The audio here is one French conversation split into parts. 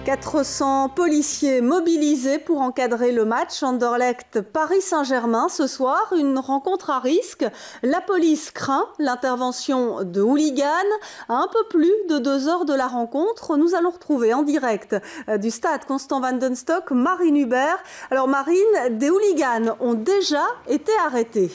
400 policiers mobilisés pour encadrer le match Anderlecht-Paris Saint-Germain. Ce soir, une rencontre à risque. La police craint l'intervention de hooligans. À un peu plus de 2 heures de la rencontre, nous allons retrouver en direct du stade Constant van den Stock Marine Hubert. Alors Marine, des hooligans ont déjà été arrêtés.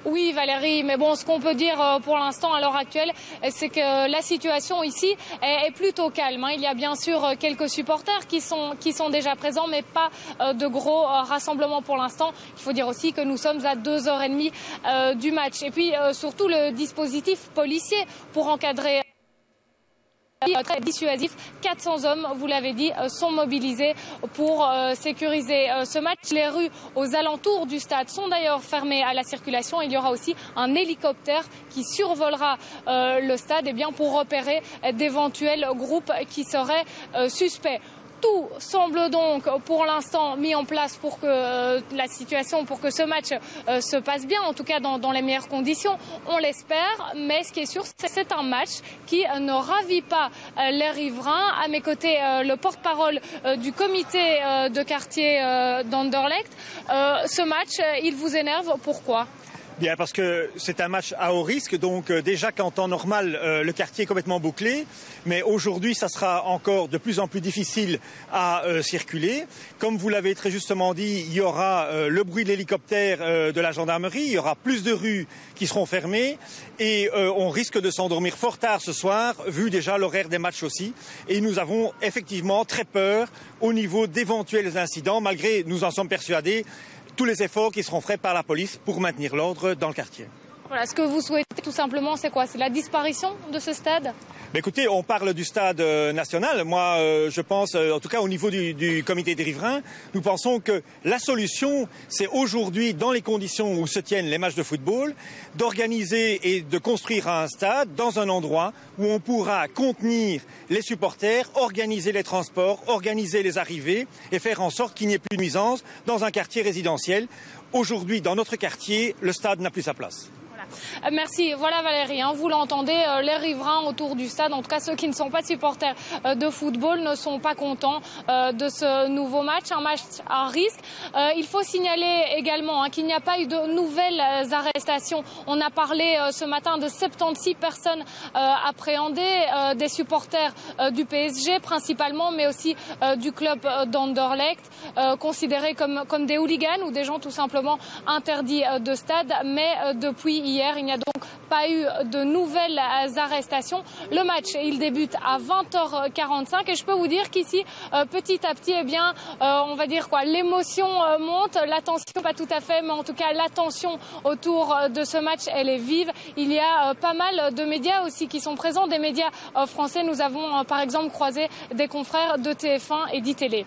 Oui Valérie, mais bon, ce qu'on peut dire pour l'instant à l'heure actuelle, c'est que la situation ici est plutôt calme. Il y a bien sûr quelques supporters qui sont déjà présents, mais pas de gros rassemblements pour l'instant. Il faut dire aussi que nous sommes à 2h30 du match. Et puis surtout le dispositif policier pour encadrer très dissuasif. 400 hommes, vous l'avez dit, sont mobilisés pour sécuriser ce match. Les rues aux alentours du stade sont d'ailleurs fermées à la circulation. Il y aura aussi un hélicoptère qui survolera le stade pour repérer d'éventuels groupes qui seraient suspects. Tout semble donc pour l'instant mis en place pour que pour que ce match se passe bien, en tout cas dans les meilleures conditions, on l'espère. Mais ce qui est sûr, c'est que c'est un match qui ne ravit pas les riverains. À mes côtés, le porte-parole du comité de quartier d'Anderlecht. Ce match, il vous énerve, pourquoi ? Bien, parce que c'est un match à haut risque, donc déjà qu'en temps normal, le quartier est complètement bouclé, mais aujourd'hui, ça sera encore de plus en plus difficile à circuler. Comme vous l'avez très justement dit, il y aura le bruit de l'hélicoptère de la gendarmerie, il y aura plus de rues qui seront fermées et on risque de s'endormir fort tard ce soir, vu déjà l'horaire des matchs aussi. Et nous avons effectivement très peur au niveau d'éventuels incidents, malgré, nous en sommes persuadés, tous les efforts qui seront faits par la police pour maintenir l'ordre dans le quartier. Voilà, ce que vous souhaitez tout simplement, c'est quoi? C'est la disparition de ce stade? Écoutez, on parle du stade national. Moi, je pense, en tout cas au niveau du comité des riverains, nous pensons que la solution, c'est aujourd'hui, dans les conditions où se tiennent les matchs de football, d'organiser et de construire un stade dans un endroit où on pourra contenir les supporters, organiser les transports, organiser les arrivées et faire en sorte qu'il n'y ait plus de nuisances dans un quartier résidentiel. Aujourd'hui, dans notre quartier, le stade n'a plus sa place. Merci. Voilà Valérie, vous l'entendez, les riverains autour du stade, en tout cas ceux qui ne sont pas supporters de football, ne sont pas contents de ce nouveau match, un match à risque. Il faut signaler également qu'il n'y a pas eu de nouvelles arrestations. On a parlé ce matin de 76 personnes appréhendées, des supporters du PSG principalement, mais aussi du club d'Anderlecht, considérés comme des hooligans ou des gens tout simplement interdits de stade. Mais depuis hier, il n'y a donc pas eu de nouvelles arrestations. Le match, il débute à 20h45 et je peux vous dire qu'ici, petit à petit, on va dire l'émotion monte, l'attention pas tout à fait, mais en tout cas l'attention autour de ce match, elle est vive. Il y a pas mal de médias aussi qui sont présents, des médias français. Nous avons par exemple croisé des confrères de TF1 et d'ITélé.